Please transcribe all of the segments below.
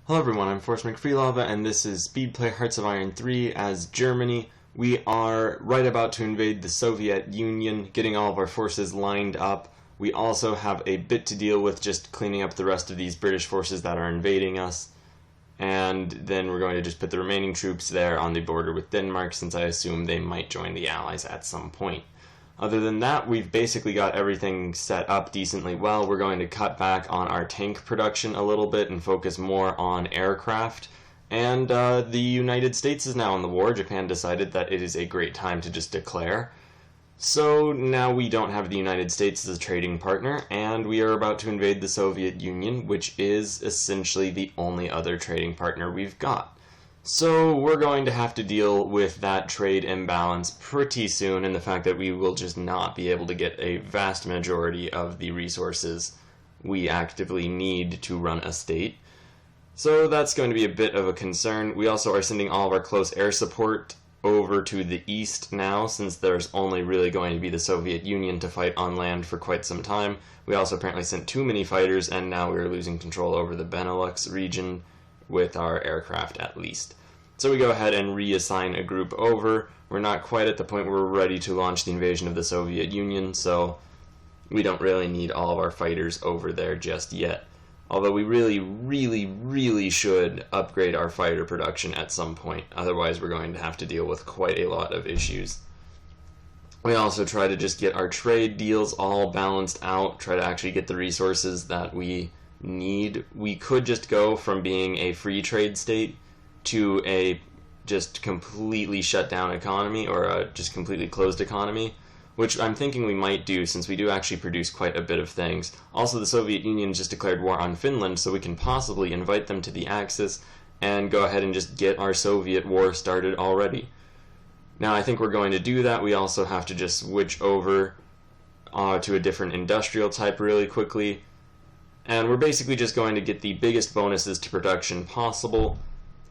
Hello everyone, I'm Force McFreelava, and this is Speedplay Hearts of Iron 3 as Germany. We are right about to invade the Soviet Union, getting all of our forces lined up. We also have a bit to deal with just cleaning up the rest of these British forces that are invading us. And then we're going to just put the remaining troops there on the border with Denmark, since I assume they might join the Allies at some point. Other than that, we've basically got everything set up decently well. We're going to cut back on our tank production a little bit and focus more on aircraft. And the United States is now in the war. Japan decided that it is a great time to just declare. So now we don't have the United States as a trading partner, and we are about to invade the Soviet Union, which is essentially the only other trading partner we've got. So we're going to have to deal with that trade imbalance pretty soon, and the fact that we will just not be able to get a vast majority of the resources we actively need to run a state. So that's going to be a bit of a concern. We also are sending all of our close air support over to the east now, since there's only really going to be the Soviet Union to fight on land for quite some time. We also apparently sent too many fighters, and now we're losing control over the Benelux region with our aircraft at least. So we go ahead and reassign a group over. We're not quite at the point where we're ready to launch the invasion of the Soviet Union, so we don't really need all of our fighters over there just yet. Although we really should upgrade our fighter production at some point. Otherwise we're going to have to deal with quite a lot of issues. We also try to just get our trade deals all balanced out, try to actually get the resources that we need. We could just go from being a free trade state to a just completely shut down economy, or a just completely closed economy, which I'm thinking we might do, since we do actually produce quite a bit of things. Also, the Soviet Union just declared war on Finland, so we can possibly invite them to the Axis and go ahead and just get our Soviet war started already. Now, I think we're going to do that. We also have to just switch over to a different industrial type really quickly. And we're basically just going to get the biggest bonuses to production possible.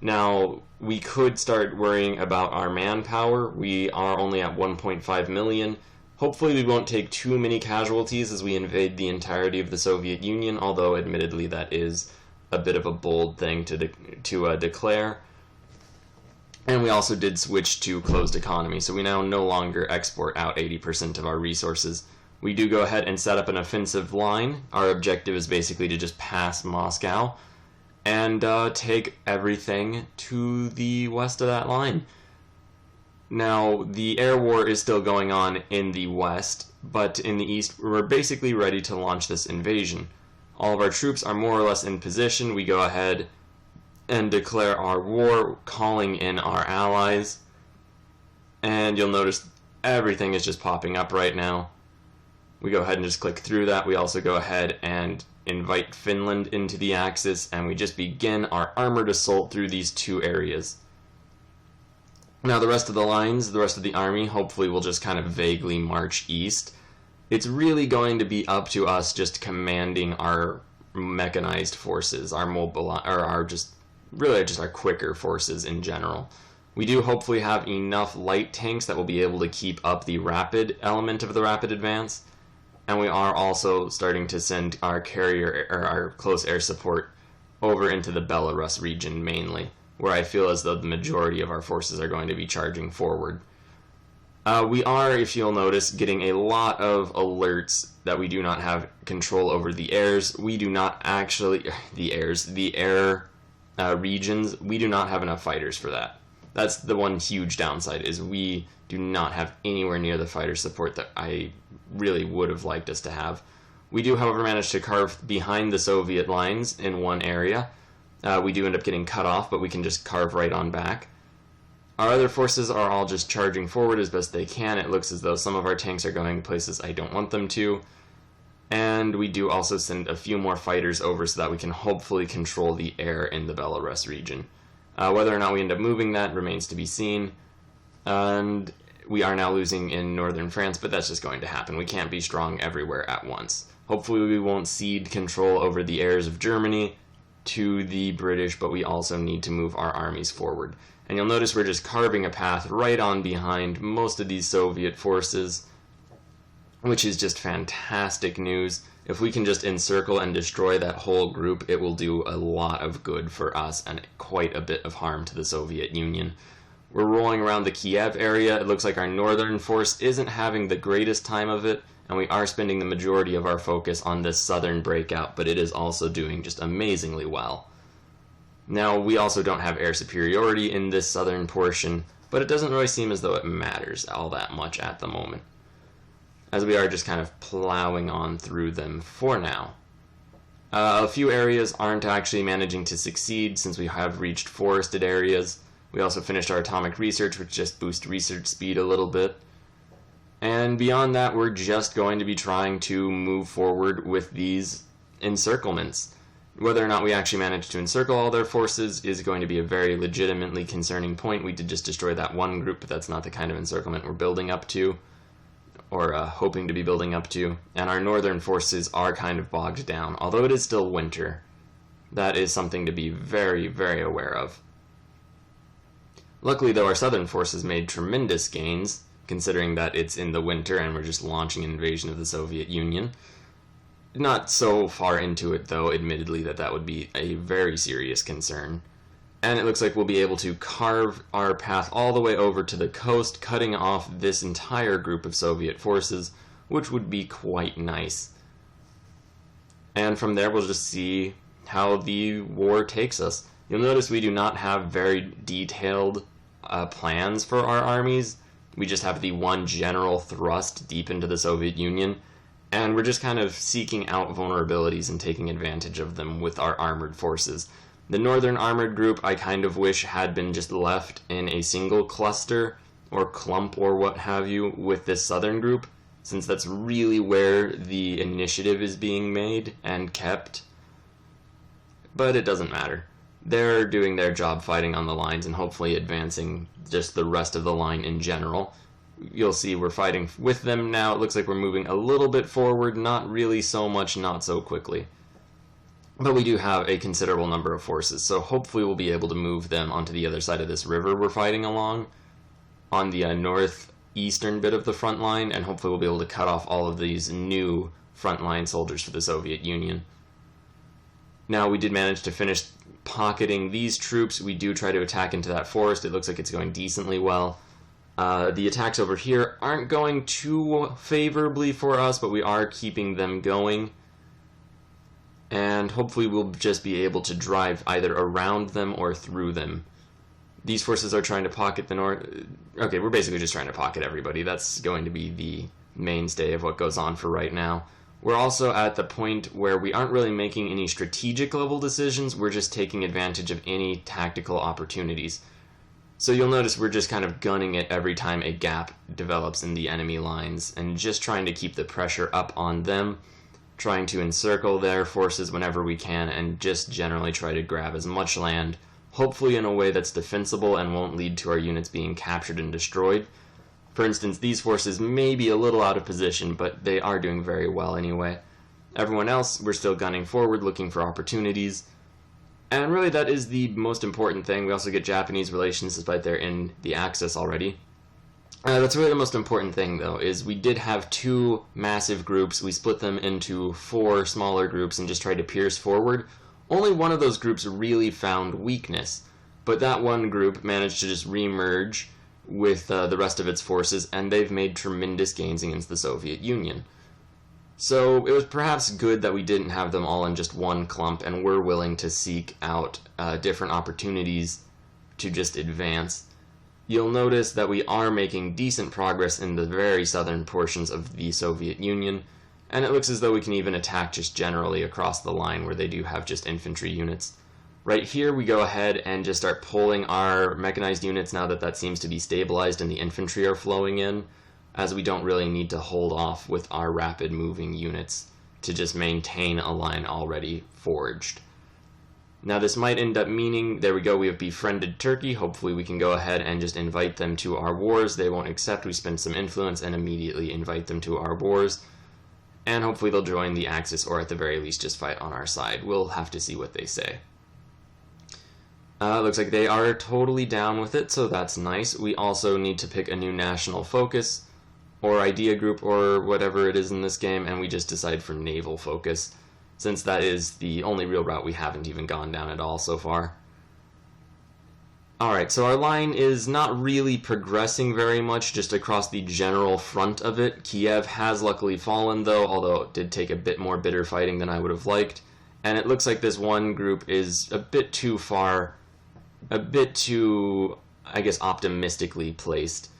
Now, we could start worrying about our manpower. We are only at 1.5 million. Hopefully we won't take too many casualties as we invade the entirety of the Soviet Union, although admittedly that is a bit of a bold thing to declare. And we also did switch to closed economy, so we now no longer export out 80% of our resources. We do go ahead and set up an offensive line. Our objective is basically to just pass Moscow and take everything to the west of that line. Now, the air war is still going on in the west, but in the east we're basically ready to launch this invasion. All of our troops are more or less in position. We go ahead and declare our war, calling in our allies. And you'll notice everything is just popping up right now. We go ahead and just click through that. We also go ahead and invite Finland into the Axis, and we just begin our armored assault through these two areas. Now the rest of the lines, the rest of the army, hopefully will just kind of vaguely march east. It's really going to be up to us just commanding our mechanized forces, our our quicker forces in general. We do hopefully have enough light tanks that will be able to keep up the rapid element of the rapid advance. And we are also starting to send our our close air support over into the Belarus region mainly, where I feel as though the majority of our forces are going to be charging forward. We are, if you'll notice, getting a lot of alerts that we do not have control over the airs. We do not actually, the air regions, we do not have enough fighters for that. That's the one huge downside, is we do not have anywhere near the fighter support that I really would have liked us to have. We do, however, manage to carve behind the Soviet lines in one area. We do end up getting cut off, but we can just carve right on back. Our other forces are all just charging forward as best they can. It looks as though some of our tanks are going places I don't want them to. And we do also send a few more fighters over so that we can hopefully control the air in the Belarus region. Whether or not we end up moving that remains to be seen. And we are now losing in northern France, but that's just going to happen. We can't be strong everywhere at once. Hopefully we won't cede control over the airs of Germany to the British, but we also need to move our armies forward. And you'll notice we're just carving a path right on behind most of these Soviet forces, which is just fantastic news. If we can just encircle and destroy that whole group, it will do a lot of good for us and quite a bit of harm to the Soviet Union. We're rolling around the Kiev area. It looks like our northern force isn't having the greatest time of it, and we are spending the majority of our focus on this southern breakout, but it is also doing just amazingly well. Now, we also don't have air superiority in this southern portion, but it doesn't really seem as though it matters all that much at the moment, as we are just kind of plowing on through them for now. A few areas aren't actually managing to succeed since we have reached forested areas. We also finished our atomic research, which just boosts research speed a little bit. And beyond that, we're just going to be trying to move forward with these encirclements. Whether or not we actually manage to encircle all their forces is going to be a very legitimately concerning point. We did just destroy that one group, but that's not the kind of encirclement we're building up to, or hoping to be building up to. And our northern forces are kind of bogged down, although it is still winter. That is something to be very, very aware of. Luckily, though, our southern forces made tremendous gains, considering that it's in the winter and we're just launching an invasion of the Soviet Union. Not so far into it, though, admittedly, that would be a very serious concern. And it looks like we'll be able to carve our path all the way over to the coast, cutting off this entire group of Soviet forces, which would be quite nice. And from there, we'll just see how the war takes us. You'll notice we do not have very detailed plans for our armies. We just have the one general thrust deep into the Soviet Union, and we're just kind of seeking out vulnerabilities and taking advantage of them with our armored forces. The northern armored group I kind of wish had been just left in a single cluster or clump or what have you with this southern group, since that's really where the initiative is being made and kept. But it doesn't matter. They're doing their job fighting on the lines and hopefully advancing just the rest of the line in general. You'll see we're fighting with them now. It looks like we're moving a little bit forward, not really so much, not so quickly. But we do have a considerable number of forces, so hopefully we'll be able to move them onto the other side of this river we're fighting along, on the northeastern bit of the front line, and hopefully we'll be able to cut off all of these new frontline soldiers for the Soviet Union. Now, we did manage to finish pocketing these troops. We do try to attack into that forest. It looks like it's going decently well. The attacks over here aren't going too favorably for us, but we are keeping them going. And hopefully we'll just be able to drive either around them or through them. These forces are trying to pocket the north. Okay, we're basically just trying to pocket everybody. That's going to be the mainstay of what goes on for right now. We're also at the point where we aren't really making any strategic level decisions. We're just taking advantage of any tactical opportunities. So you'll notice we're just kind of gunning it every time a gap develops in the enemy lines and just trying to keep the pressure up on them, trying to encircle their forces whenever we can, and just generally try to grab as much land, hopefully in a way that's defensible and won't lead to our units being captured and destroyed. For instance, these forces may be a little out of position, but they are doing very well anyway. Everyone else, we're still gunning forward, looking for opportunities. And really, that is the most important thing. We also get Japanese relations, despite they're in the Axis already. That's really the most important thing, though, is we did have two massive groups. We split them into 4 smaller groups and just tried to pierce forward. Only one of those groups really found weakness, but that one group managed to just re-merge with the rest of its forces, and they've made tremendous gains against the Soviet Union. So it was perhaps good that we didn't have them all in just one clump, and were willing to seek out different opportunities to just advance. You'll notice that we are making decent progress in the very southern portions of the Soviet Union, and it looks as though we can even attack just generally across the line where they do have just infantry units. Right here we go ahead and just start pulling our mechanized units now that that seems to be stabilized and the infantry are flowing in, as we don't really need to hold off with our rapid moving units to just maintain a line already forged. Now this might end up meaning, there we go, we have befriended Turkey. Hopefully we can go ahead and just invite them to our wars. They won't accept, we spend some influence and immediately invite them to our wars. And hopefully they'll join the Axis, or at the very least just fight on our side. We'll have to see what they say. Looks like they are totally down with it, so that's nice. We also need to pick a new national focus. or idea group or whatever it is in this game, and we just decide for naval focus, since that is the only real route we haven't even gone down at all so far. Alright, so our line is not really progressing very much, just across the general front of it. Kiev has luckily fallen, though, although it did take a bit more bitter fighting than I would have liked. And it looks like this one group is a bit too far, a bit too, I guess, optimistically placed.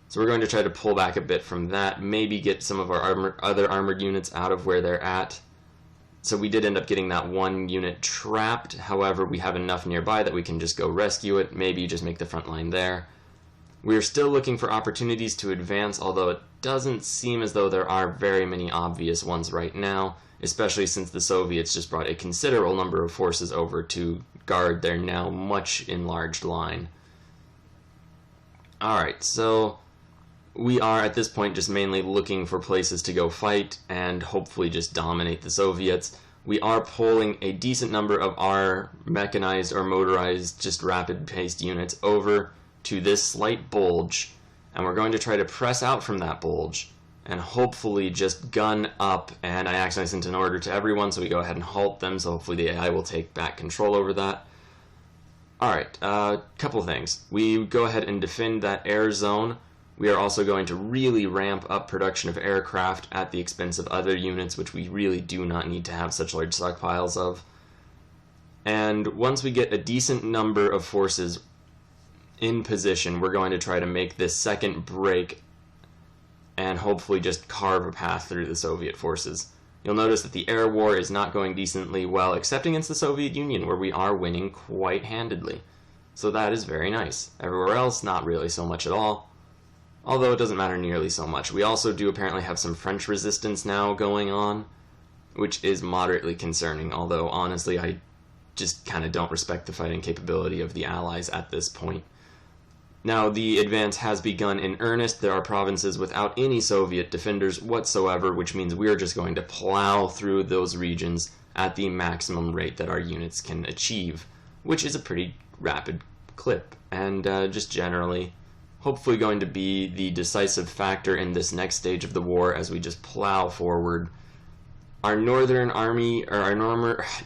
So we're going to try to pull back a bit from that, maybe get some of our other armored units out of where they're at. So we did end up getting that one unit trapped. However, we have enough nearby that we can just go rescue it, maybe just make the front line there. We're still looking for opportunities to advance, although it doesn't seem as though there are very many obvious ones right now, especially since the Soviets just brought a considerable number of forces over to guard their now much enlarged line. Alright, so we are at this point just mainly looking for places to go fight and hopefully just dominate the Soviets. We are pulling a decent number of our mechanized or motorized, just rapid-paced units over to this slight bulge, and we're going to try to press out from that bulge and hopefully just gun up. And I accidentally sent an order to everyone, so we go ahead and halt them, so hopefully the AI will take back control over that. Alright, couple things. We go ahead and defend that air zone. We are also going to really ramp up production of aircraft at the expense of other units, which we really do not need to have such large stockpiles of. And once we get a decent number of forces in position, we're going to try to make this second break and hopefully just carve a path through the Soviet forces. You'll notice that the air war is not going decently well, except against the Soviet Union, where we are winning quite handedly. So that is very nice. Everywhere else, not really so much at all. Although it doesn't matter nearly so much. We also do apparently have some French resistance now going on, which is moderately concerning, although honestly I just kind of don't respect the fighting capability of the Allies at this point. Now, the advance has begun in earnest. There are provinces without any Soviet defenders whatsoever, which means we're just going to plow through those regions at the maximum rate that our units can achieve, which is a pretty rapid clip, and just generally hopefully going to be the decisive factor in this next stage of the war as we just plow forward. Our northern army, or our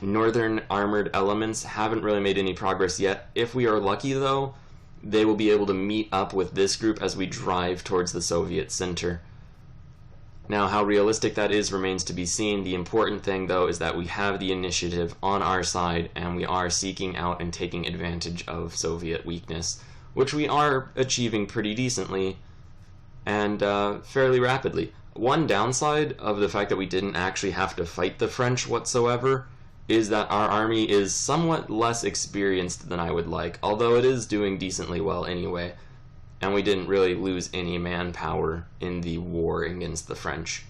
northern armored elements haven't really made any progress yet. If we are lucky, though, they will be able to meet up with this group as we drive towards the Soviet center. Now, how realistic that is remains to be seen. The important thing, though, is that we have the initiative on our side, and we are seeking out and taking advantage of Soviet weakness, which we are achieving pretty decently and fairly rapidly. One downside of the fact that we didn't actually have to fight the French whatsoever is that our army is somewhat less experienced than I would like, although it is doing decently well anyway, and we didn't really lose any manpower in the war against the French.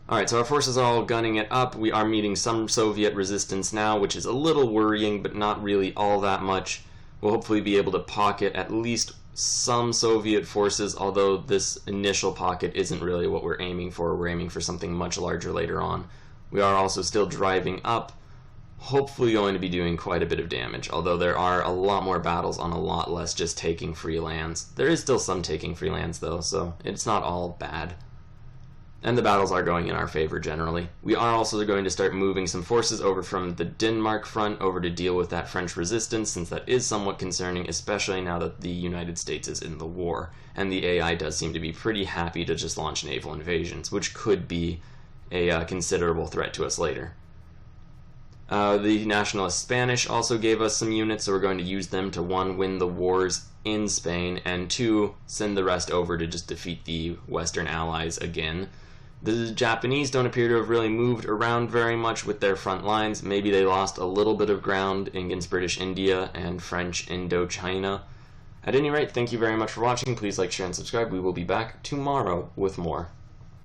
Alright, so our forces are all gunning it up. We are meeting some Soviet resistance now, which is a little worrying, but not really all that much. We'll hopefully be able to pocket at least some Soviet forces, although this initial pocket isn't really what we're aiming for. We're aiming for something much larger later on. We are also still driving up, hopefully going to be doing quite a bit of damage, although there are a lot more battles on a lot less just taking free lands. There is still some taking free lands, though, so it's not all bad. And the battles are going in our favor generally. We are also going to start moving some forces over from the Denmark front over to deal with that French resistance, since that is somewhat concerning, especially now that the United States is in the war. And the AI does seem to be pretty happy to just launch naval invasions, which could be a considerable threat to us later. The nationalist Spanish also gave us some units, so we're going to use them to, 1, win the wars in Spain, and 2, send the rest over to just defeat the Western Allies again. The Japanese don't appear to have really moved around very much with their front lines. Maybe they lost a little bit of ground against British India and French Indochina. At any rate, thank you very much for watching. Please like, share, and subscribe. We will be back tomorrow with more.